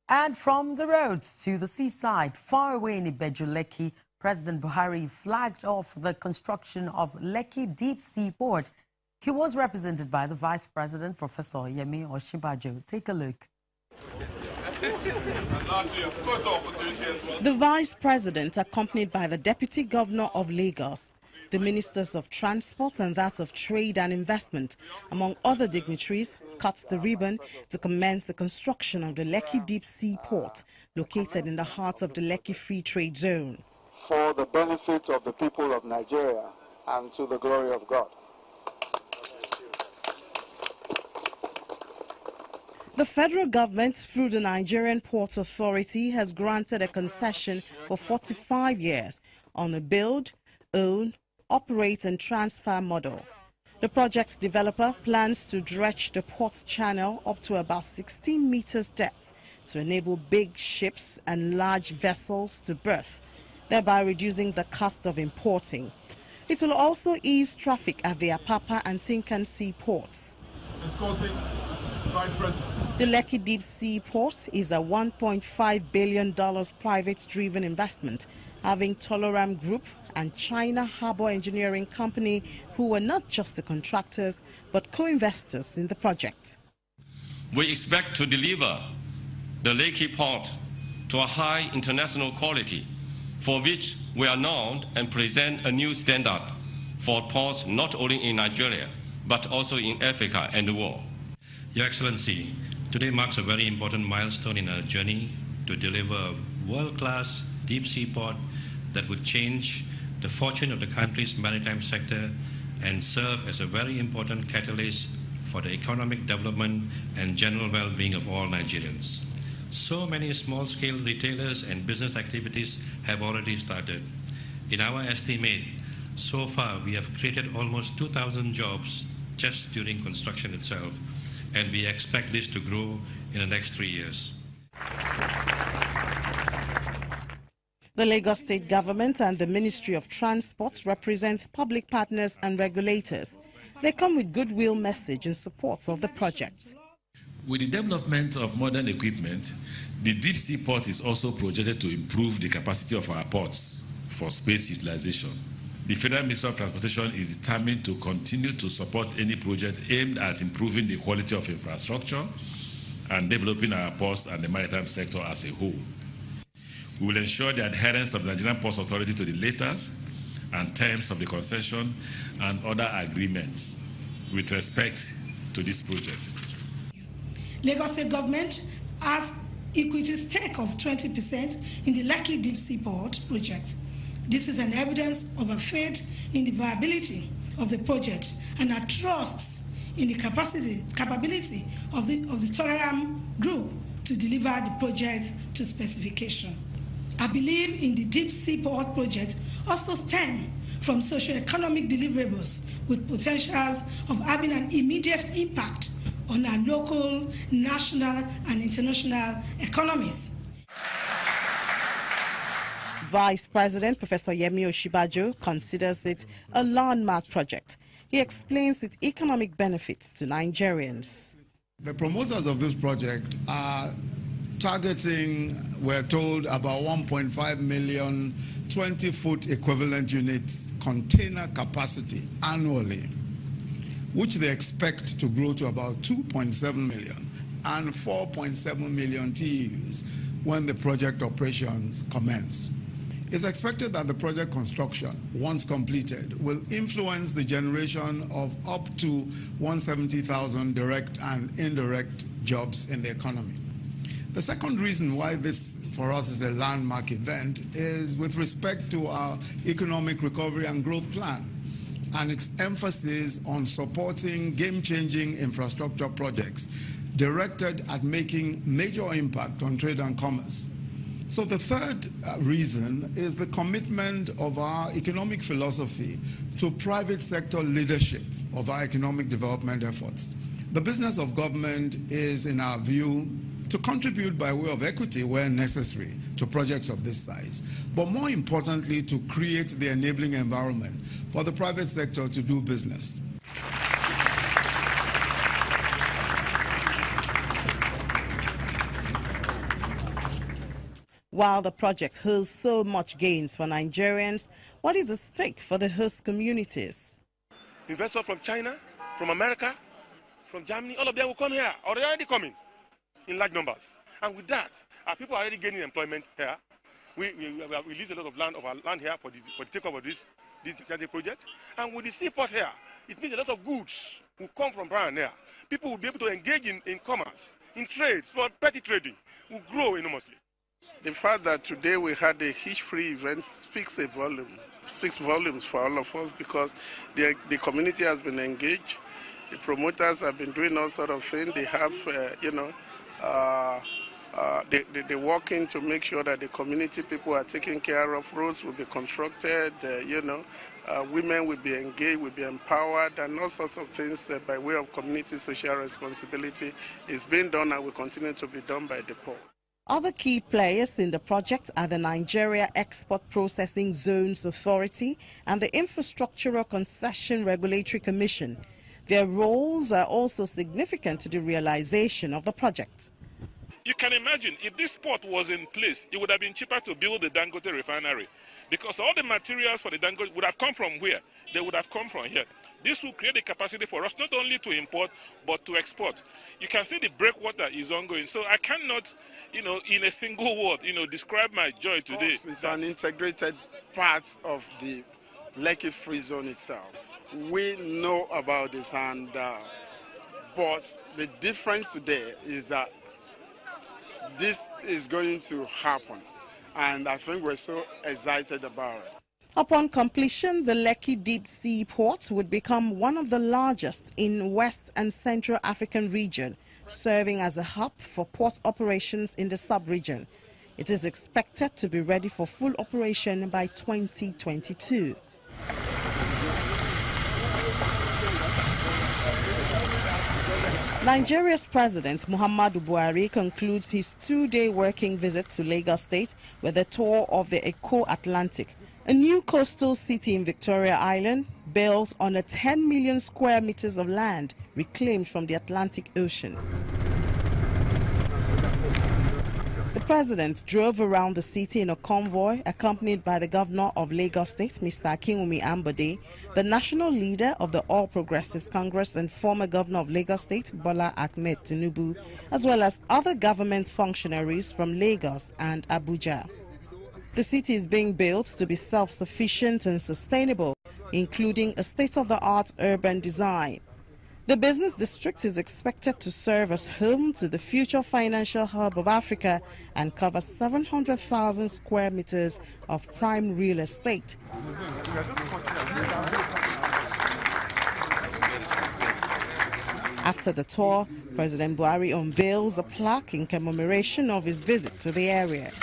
And from the roads to the seaside, far away in Naira Lekki, President Buhari flagged off the construction of Lekki Deep Sea Port. He was represented by the Vice President, Professor Yemi Osinbajo. Take a look. The Vice President, accompanied by the Deputy Governor of Lagos, the Ministers of Transport and that of Trade and Investment, among other dignitaries, cut the ribbon to commence the construction of the Lekki Deep Sea Port, located in the heart of the Lekki Free Trade Zone. For the benefit of the people of Nigeria and to the glory of God. The federal government, through the Nigerian Ports Authority, has granted a concession for 45 years on a build, own, operate and transfer model. The project developer plans to dredge the port channel up to about 16 meters depth to enable big ships and large vessels to berth, thereby reducing the cost of importing. It will also ease traffic at the Apapa and Tinkan ports. The Lekki Deep Sea Port is a $1.5 billion private-driven investment, having Toloram Group and China Harbour Engineering Company, who were not just the contractors, but co-investors in the project. We expect to deliver the Lekki Port to a high international quality, for which we are known and present a new standard for ports not only in Nigeria, but also in Africa and the world. Your Excellency, today marks a very important milestone in our journey to deliver a world-class deep sea port that would change the fortune of the country's maritime sector and serve as a very important catalyst for the economic development and general well-being of all Nigerians. So many small-scale retailers and business activities have already started. In our estimate, so far we have created almost 2,000 jobs just during construction itself, and we expect this to grow in the next 3 years. The Lagos State Government and the Ministry of Transport represent public partners and regulators. They come with goodwill message in support of the project. With the development of modern equipment, the deep sea port is also projected to improve the capacity of our ports for space utilization. The Federal Ministry of Transportation is determined to continue to support any project aimed at improving the quality of infrastructure and developing our ports and the maritime sector as a whole. We will ensure the adherence of the Nigerian Ports Authority to the letters and terms of the concession and other agreements with respect to this project. Lagos State Government has equity stake of 20% in the Lekki Deep Sea Port project. This is an evidence of a faith in the viability of the project and a trust in the capability of the Toloram Group to deliver the project to specification. I believe in the Deep Sea Port project also stem from socio-economic deliverables with potentials of having an immediate impact on our local, national, and international economies. Vice President Professor Yemi Osinbajo considers it a landmark project. He explains its economic benefits to Nigerians. The promoters of this project are targeting, we're told, about 1.5 million 20-foot equivalent units container capacity annually, which they expect to grow to about 2.7 million and 4.7 million TEUs when the project operations commence. It's expected that the project construction, once completed, will influence the generation of up to 170,000 direct and indirect jobs in the economy. The second reason why this, for us, is a landmark event is with respect to our economic recovery and growth plan and its emphasis on supporting game-changing infrastructure projects directed at making major impact on trade and commerce. So the third reason is the commitment of our economic philosophy to private sector leadership of our economic development efforts. The business of government is, in our view, to contribute by way of equity where necessary to projects of this size, but more importantly, to create the enabling environment for the private sector to do business. While the project holds so much gains for Nigerians, what is at stake for the host communities? Investors from China, from America, from Germany, all of them will come here, or they're already coming in large numbers. And with that, our people are already gaining employment here. We released a lot of our land here for the takeover of this gigantic project. And with the seaport here, it means a lot of goods will come from Brian here. People will be able to engage in commerce, in trade, so petty trading will grow enormously. The fact that today we had a hitch-free event speaks volumes for all of us, because the community has been engaged. The promoters have been doing all sort of things. They have, they're working to make sure that the community people are taken care of. Roads will be constructed, women will be engaged, will be empowered, and all sorts of things by way of community social responsibility is being done and will continue to be done by the port. Other key players in the project are the Nigeria Export Processing Zones Authority and the Infrastructural Concession Regulatory Commission. Their roles are also significant to the realization of the project. You can imagine if this port was in place, it would have been cheaper to build the Dangote refinery, because all the materials for the Dangote would have come from where? They would have come from here. This will create the capacity for us not only to import, but to export. You can see the breakwater is ongoing. So I cannot, in a single word, describe my joy today. It's an integrated part of the Lekki Free Zone itself. We know about this, but the difference today is that this is going to happen, and I think we're so excited about it. Upon completion, the Lekki Deep Sea Port would become one of the largest in West and Central African region, serving as a hub for port operations in the sub-region. It is expected to be ready for full operation by 2022. Nigeria's President Muhammadu Buhari concludes his two-day working visit to Lagos State with a tour of the Eco Atlantic, a new coastal city in Victoria Island built on 10 million square meters of land reclaimed from the Atlantic Ocean. The president drove around the city in a convoy accompanied by the governor of Lagos State, Mr. Akinwumi Ambode, the national leader of the All Progressives Congress and former governor of Lagos State, Bola Ahmed Tinubu, as well as other government functionaries from Lagos and Abuja. The city is being built to be self-sufficient and sustainable, including a state-of-the-art urban design. The business district is expected to serve as home to the future financial hub of Africa and cover 700,000 square meters of prime real estate. After the tour, President Buhari unveils a plaque in commemoration of his visit to the area.